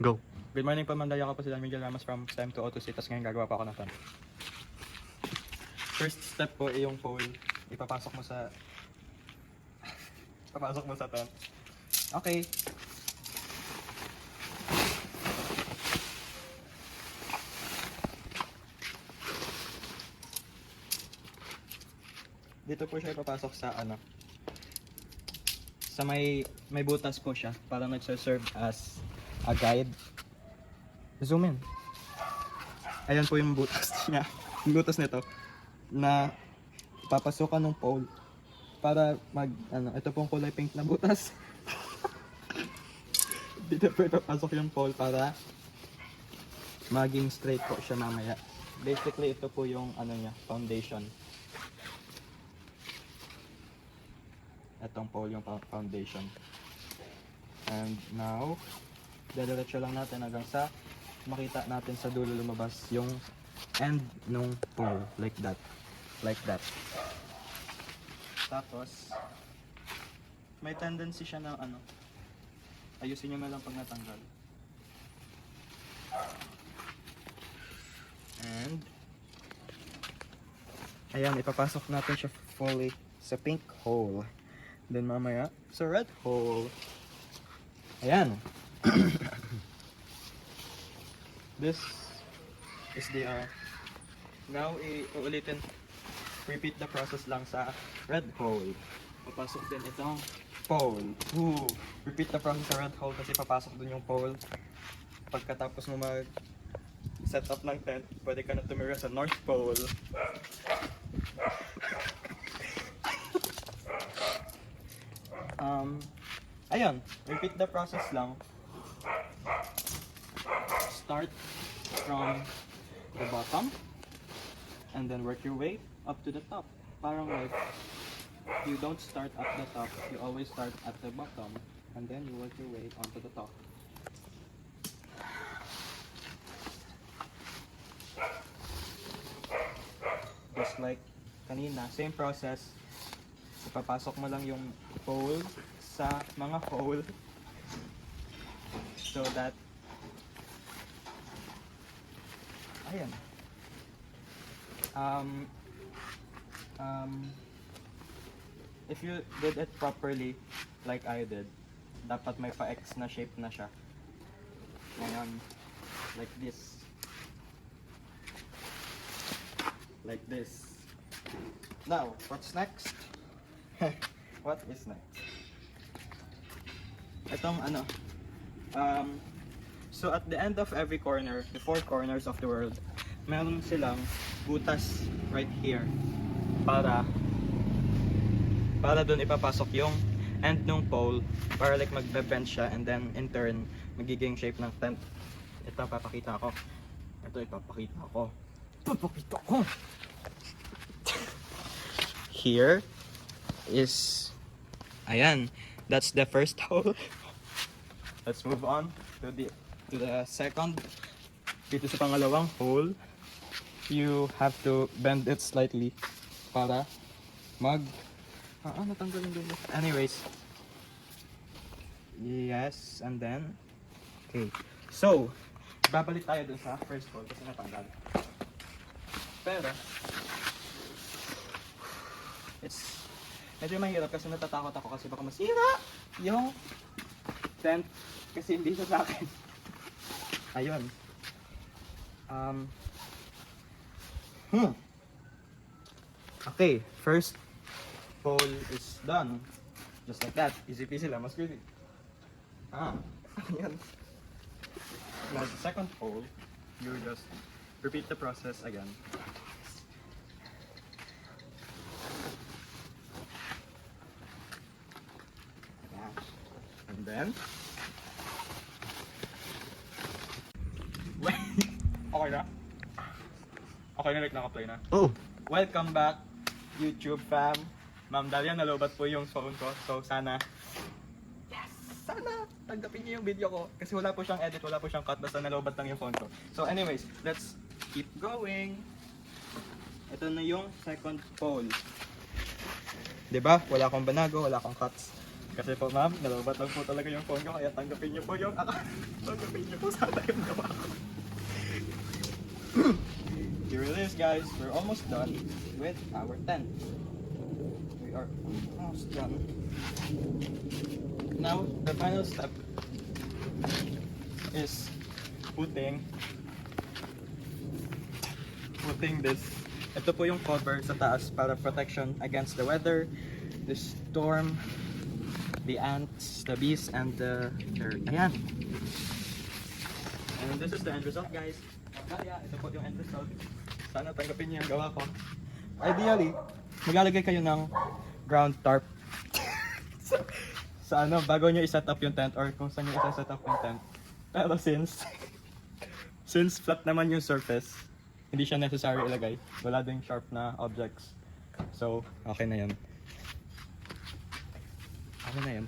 Go. Good morning po, Mandaya ko po sila Miguel Ramos from STEM to O2C. Tapos ngayon gagawa pa ako ng tent. First step po ay yung pole. Ipapasok mo sa tent. Okay. Dito po siya ipapasok sa sa may butas po siya, para nagse-serve as a guide. Zoom in. Ayan po yung butas niya. Yung butas nito na papasukan ng pole para ito pong kulay pink na butas. Dito po ipapasok yung pole para maging straight po siya mamaya. Basically ito po yung niya, foundation. Itong pole yung foundation. And now, diretso lang natin hanggang sa makita natin sa dulo lumabas yung end nung pole. Like that. Like that. Tapos, may tendency siya na ayusin nyo na lang pag natanggal. And, ayan, ipapasok natin siya fully sa pink hole. Then mamaya sa red hole. Ayan. This is the now uulitin, repeat the process lang sa red hole. Papasok din itong pole. Repeat the process sa red hole kasi papasok dun yung pole. Pagkatapos mo mag set up ng tent, pwede ka na tumira sa north pole. Ayun, repeat the process lang. Start from the bottom and then work your way up to the top. Parang like, you don't start at the top, you always start at the bottom and then you work your way onto the top. Just like kanina, same process. Ipapasok mo lang yung pole sa mga hole so that ayan. If you did it properly like I did, dapat may pa-X na shape na siya. Ngayon, like this. Like this. Now, what's next? What is next? Itong so at the end of every corner, the four corners of the world, meron silang butas right here para doon ipapasok yung end ng pole para like magbe-bend siya and then in turn magiging shape ng tent. Ito papakita ko. Here is, ayan, that's the first hole. Let's move on to the second. Dito sa pangalawang hole, you have to bend it slightly para natanggal yung dulo. Anyways, yes, and then okay, so babalik tayo dun sa first hole kasi natanggal. Pero it's medyo mahirap kasi natatakot ako kasi baka masira yung tent kasi hindi siya sa akin. Ayun. Okay, first pole is done. Just like that. Easy peasy, lemon squeezy. Ayan. Now the second pole, you just repeat the process again. And then okay na? Okay na, like naka-play na. Oh. Welcome back, YouTube fam. Ma'am Dalia, nalobat po yung phone ko. So sana tanggapin niyo yung video ko. Kasi wala po siyang edit, wala po siyang cut. Basta nalobat lang yung phone ko. So anyways, let's keep going. Ito na yung second pole. Diba? Wala akong banago, wala akong cuts. Kasi po ma'am, nalobat lang po talaga yung phone ko. Kaya tanggapin niyo po yung tanggapin niyo po Sana yung gawa ko. Here it is, guys. We're almost done with our tent. We are almost done. Now, the final step is putting this. Ito po yung cover sa taas para protection against the weather, the storm, the ants, the bees, and the dirt. Ayan. And this is the end result, guys. Kaya, ito po yung end result. Sana tanggapin niyo yung gawa ko. Ideally, maglalagay kayo ng ground tarp sa ano, bago nyo i-set up yung tent or kung saan nyo i-set up yung tent. Pero since flat naman yung surface, hindi siya necessary ilagay. Wala ding sharp na objects. So, okay na yan. Okay na yan.